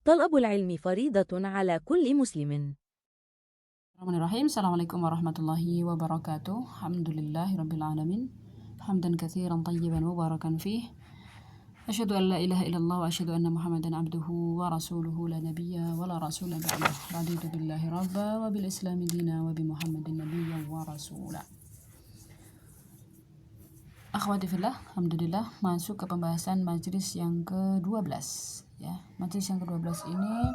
طلب العلم فريضة على كل مسلم. Bismillahirrahmanirrahim. Assalamualaikum warahmatullahi wabarakatuh. Alhamdulillahirabbil alamin. Hamdan katsiran tayyiban mubarakan fih. Asyhadu an la ilaha illallah wa asyhadu anna Muhammadan abduhu wa rasuluhu la nabiyya wa la rasula ba'dah. Raditu billahi rabba wa bil islami dina wa bi Muhammadin nabiyya wa rasula. Akhwati fillah, alhamdulillah masuk ke pembahasan majelis yang ke-12 ya. Majelis yang ke-12 ini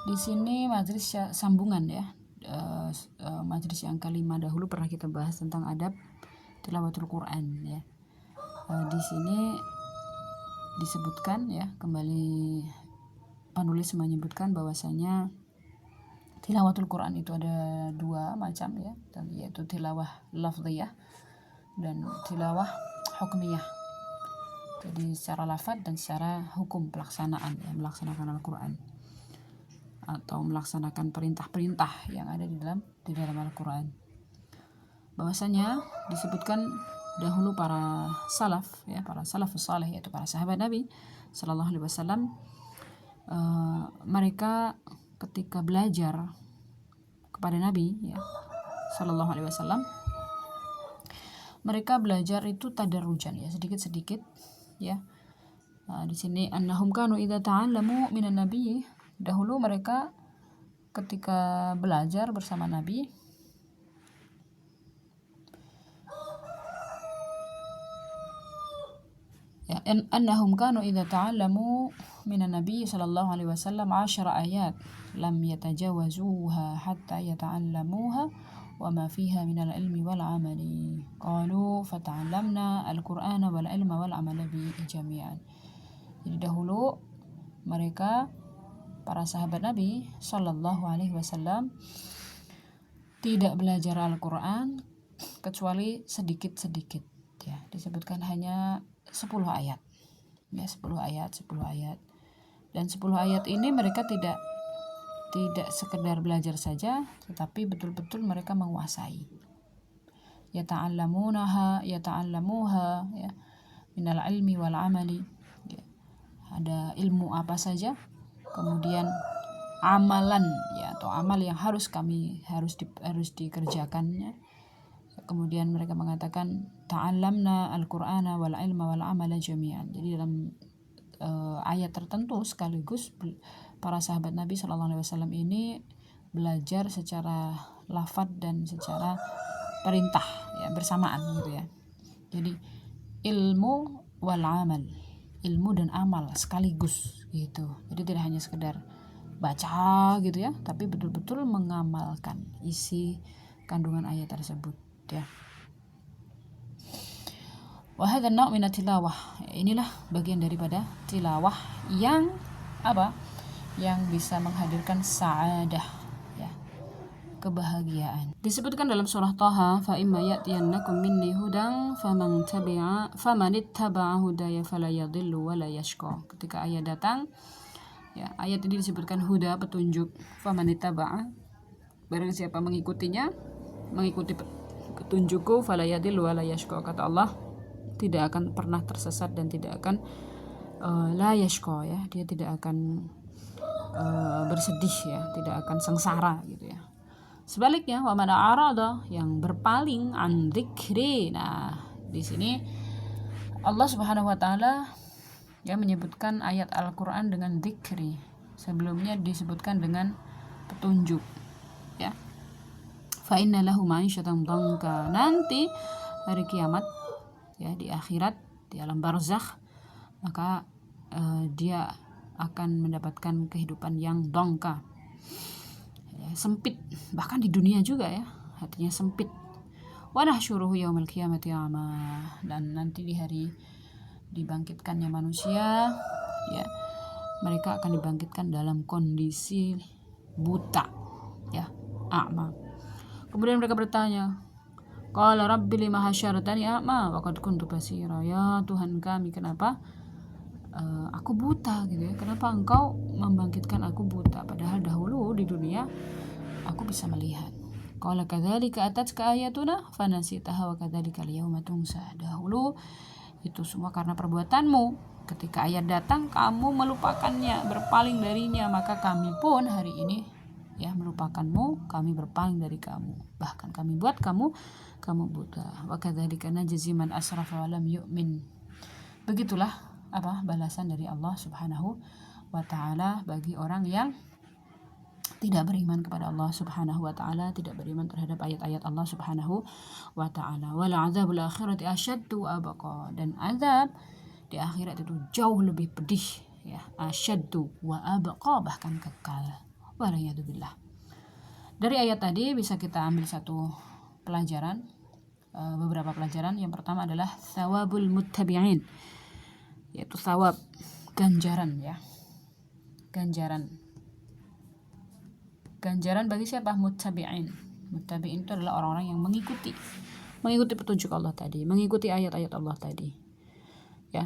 di sini majelis sambungan ya. Majelis yang kelima dahulu pernah kita bahas tentang adab tilawatul Quran ya. Di sini disebutkan ya, kembali penulis menyebutkan bahwasanya tilawatul Quran itu ada dua macam ya, yaitu tilawah lafziyah dan tilawah hukmiyah. Jadi secara lafaz dan secara hukum pelaksanaan ya, melaksanakan Al-Quran atau melaksanakan perintah-perintah yang ada di dalam Al-Quran. Bahwasanya disebutkan dahulu para salaf ya, para salafus saleh, yaitu para sahabat Nabi sallallahu alaihi wasallam, mereka ketika belajar kepada Nabi ya sallallahu alaihi wasallam, mereka belajar itu tadarrujan ya, sedikit-sedikit ya. Di sini annahum kanu idza ta'allamu minan nabi, dahulu mereka ketika belajar bersama Nabi ya, annahum kanu idza ta'allamu minan nabi sallallahu alaihi wasallam 10 ayat lam yatajawazuha hatta yata'allamuha wa ma fiha minal ilmi wal amali qalu fata'allamna al-Qur'ana wal ilma wal amala bi jami'an. Jadi dahulu mereka para sahabat Nabi sallallahu alaihi wasallam tidak belajar Al-Quran kecuali sedikit-sedikit ya, disebutkan hanya 10 ayat ya, 10 ayat dan 10 ayat ini mereka tidak sekedar belajar saja, tetapi betul-betul mereka menguasai. Yata'allamuha ya, minal ilmi wal amali ya. Ada ilmu apa saja, kemudian amalan ya, atau amal yang harus dikerjakannya. Kemudian mereka mengatakan ta'allamna al-Qur'ana wal ilma wal amala jami'an. Jadi dalam ayat tertentu sekaligus para sahabat Nabi sallallahu alaihi wasallam ini belajar secara lafaz dan secara perintah ya, bersamaan gitu ya. Jadi ilmu wal amal, ilmu dan amal sekaligus gitu. Jadi tidak hanya sekedar baca gitu ya, tapi betul-betul mengamalkan isi kandungan ayat tersebut ya. Wa hadha an-naw' min tilawah. Inilah bagian daripada tilawah yang apa? Yang bisa menghadirkan sa'adah ya, kebahagiaan. Disebutkan dalam surah Thaha, fa imma ya'tiyannakum minni hudan famanittaba'a hudaya fala yadhillu wa la yashqa. Ketika ayat datang ya, ayat ini disebutkan huda, petunjuk, famanittaba'a, barang siapa mengikutinya, mengikuti petunjukku, fala yadhillu wa la yashqa, kata Allah, tidak akan pernah tersesat dan tidak akan la yashqa ya, dia tidak akan bersedih ya, tidak akan sengsara gitu ya. Sebaliknya wa man a'rada, yang berpaling, an dzikri. Nah, di sini Allah Subhanahu wa taala ya menyebutkan ayat Al-Qur'an dengan dzikri. Sebelumnya disebutkan dengan petunjuk ya. Fa inna lahu ma'isyatan dhanka. Nanti hari kiamat ya, di akhirat, di alam barzakh, maka dia akan mendapatkan kehidupan yang dhanka ya, sempit, bahkan di dunia juga ya, hatinya sempit. Wa nahsyuruhu yaumal qiyamati a'ma, dan nanti di hari dibangkitkannya manusia ya, mereka akan dibangkitkan dalam kondisi buta ya, a'ma. Kemudian mereka bertanya, qala rabbi lima hasyartani a'ma wa qad kuntu basira. Ya Tuhan kami, kenapa aku buta gitu ya, kenapa engkau membangkitkan aku buta, padahal dahulu di dunia aku bisa melihat. Qala kadzalika atatka ayatuna fanasitaha wa kadzalika al-yauma tunsa. Dahulu itu semua karena perbuatanmu, ketika ayat datang kamu melupakannya, berpaling darinya, maka kami pun hari ini ya melupakanmu, kami berpaling dari kamu, bahkan kami buat kamu buta. Wa kadzalika najzi man asrafa wa lam yu'min. Begitulah balasan dari Allah Subhanahu wa taala bagi orang yang tidak beriman kepada Allah Subhanahu wa taala, tidak beriman terhadap ayat-ayat Allah Subhanahu wa taala. Wal adzabul akhirati asyaddu abqa, dan azab di akhirat itu jauh lebih pedih ya, asyaddu wa abqa, bahkan kekal. Waliyadzubillah. Dari ayat tadi bisa kita ambil satu pelajaran, beberapa pelajaran. Yang pertama adalah thawabul muttabi'in, yaitu thawab, ganjaran ya, ganjaran bagi siapa? Muttabi'in itu adalah orang-orang yang mengikuti petunjuk Allah tadi, mengikuti ayat-ayat Allah tadi ya.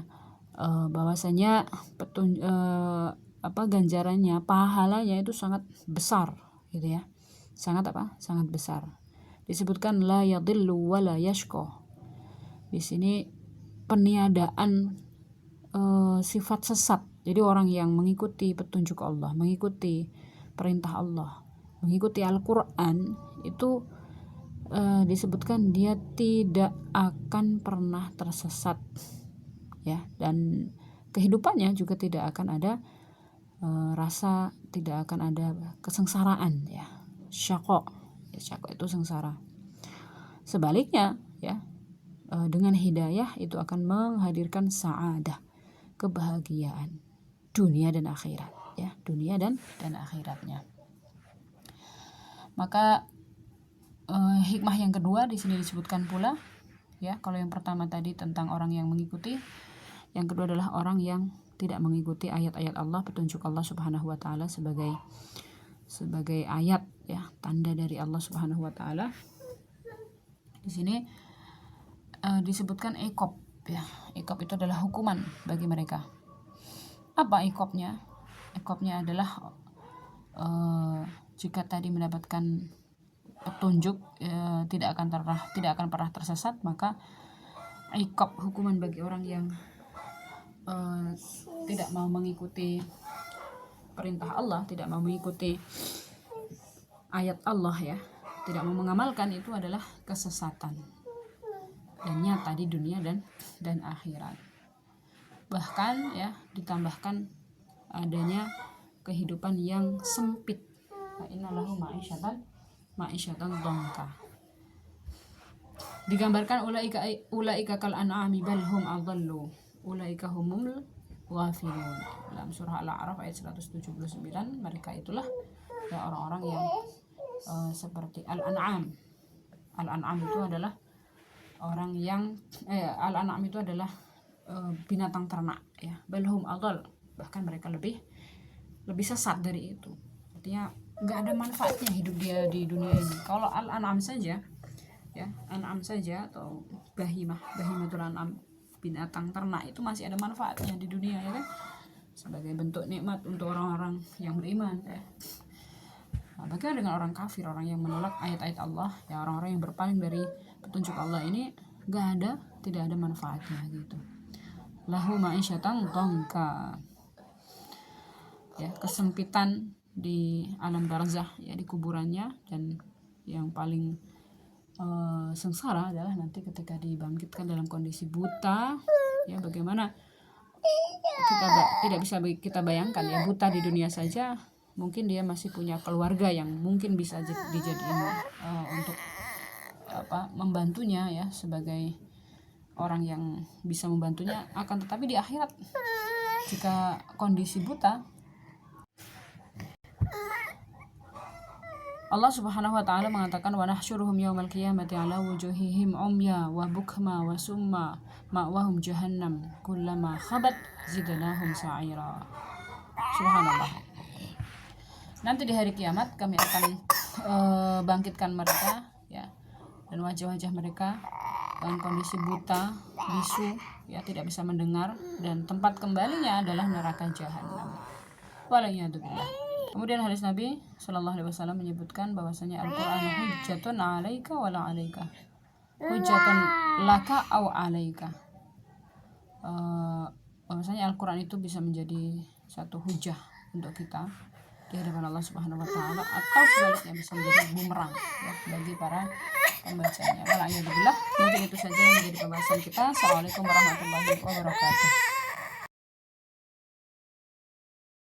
Bahwasanya ganjarannya, pahalanya itu sangat besar gitu ya, sangat besar. Disebutkan la yadillu wa la yashqa. Di sini peniadaan sifat sesat. Jadi orang yang mengikuti petunjuk Allah, mengikuti perintah Allah, mengikuti Al-Quran itu disebutkan dia tidak akan pernah tersesat ya, dan kehidupannya juga tidak akan ada tidak akan ada kesengsaraan ya, syaqqa itu sengsara. Sebaliknya ya, dengan hidayah itu akan menghadirkan sa'adah, kebahagiaan dunia dan akhirat ya, dunia dan akhiratnya. Maka hikmah yang kedua di sini disebutkan pula ya, kalau yang pertama tadi tentang orang yang mengikuti, yang kedua adalah orang yang tidak mengikuti ayat-ayat Allah, petunjuk Allah Subhanahu wa taala sebagai ayat ya, tanda dari Allah Subhanahu wa taala. Di sini disebutkan iqab ya. Iqab itu adalah hukuman bagi mereka. Apa iqabnya? Iqabnya adalah jika tadi mendapatkan petunjuk tidak akan pernah tersesat, maka iqab, hukuman bagi orang yang tidak mau mengikuti perintah Allah, tidak mau mengikuti ayat Allah ya, tidak mau mengamalkan, itu adalah kesesatan dan nyata di dunia dan akhirat. Bahkan ya ditambahkan adanya kehidupan yang sempit. Innalahu ma'isyatan dhanka. Digambarkan ulaika kal an'ami bal hum adallu, ulaika humul ghafilun. Dalam surah Al-A'raf ayat 179, mereka itulah ya orang-orang yang seperti al-an'am. Al-an'am itu adalah orang yang al-an'am itu adalah binatang ternak ya. Bal hum adall, bahkan mereka lebih sesat dari itu. Artinya nggak ada manfaatnya hidup dia di dunia ini. Kalau al-an'am saja ya, an'am saja atau bahimatul an'am, binatang ternak, itu masih ada manfaatnya di dunia ya kan, sebagai bentuk nikmat untuk orang-orang yang beriman ya. Nah, bagaimana dengan orang kafir, orang yang menolak ayat-ayat Allah ya, orang-orang yang berpaling dari petunjuk Allah ini tidak ada manfaatnya gitu. Lahu ma'isyatan dhanka ya, kesempitan di alam barzah ya, di kuburannya, dan yang paling sengsara adalah nanti ketika dibangkitkan dalam kondisi buta ya. Bagaimana kita tidak bisa kita bayangkan ya, buta di dunia saja, mungkin dia masih punya keluarga yang mungkin bisa dijadiin untuk membantunya ya, sebagai orang yang bisa membantunya. Akan tetapi di akhirat jika kondisi buta, Allah Subhanahu wa taala mengatakan wa nahsyuruhum yaumal qiyamati ala wujuhihim umya wa bukma wa summa ma'wahum jahannam kullama khabat zidnahum sa'ira. Subhanallah. Nanti di hari kiamat kami akan bangkitkan mereka ya, dan wajah-wajah mereka dalam kondisi buta, bisu ya, tidak bisa mendengar, dan tempat kembalinya adalah neraka jahanam. Waliyadzubillah. Kemudian hadis Nabi Shallallahu Alaihi Wasallam menyebutkan bahwasanya Al-Quran hujjatun alaika wala alaika, hujjatun laka au alaika. bahwasanya Al-Quran itu bisa menjadi satu hujah untuk kita di hadapan Allah Subhanahu wa taala, atau sebaliknya bisa menjadi bumerang ya bagi para pembacanya. Wala'iyadzubillah, mungkin itu saja yang menjadi pembahasan kita. Assalamualaikum warahmatullahi wabarakatuh.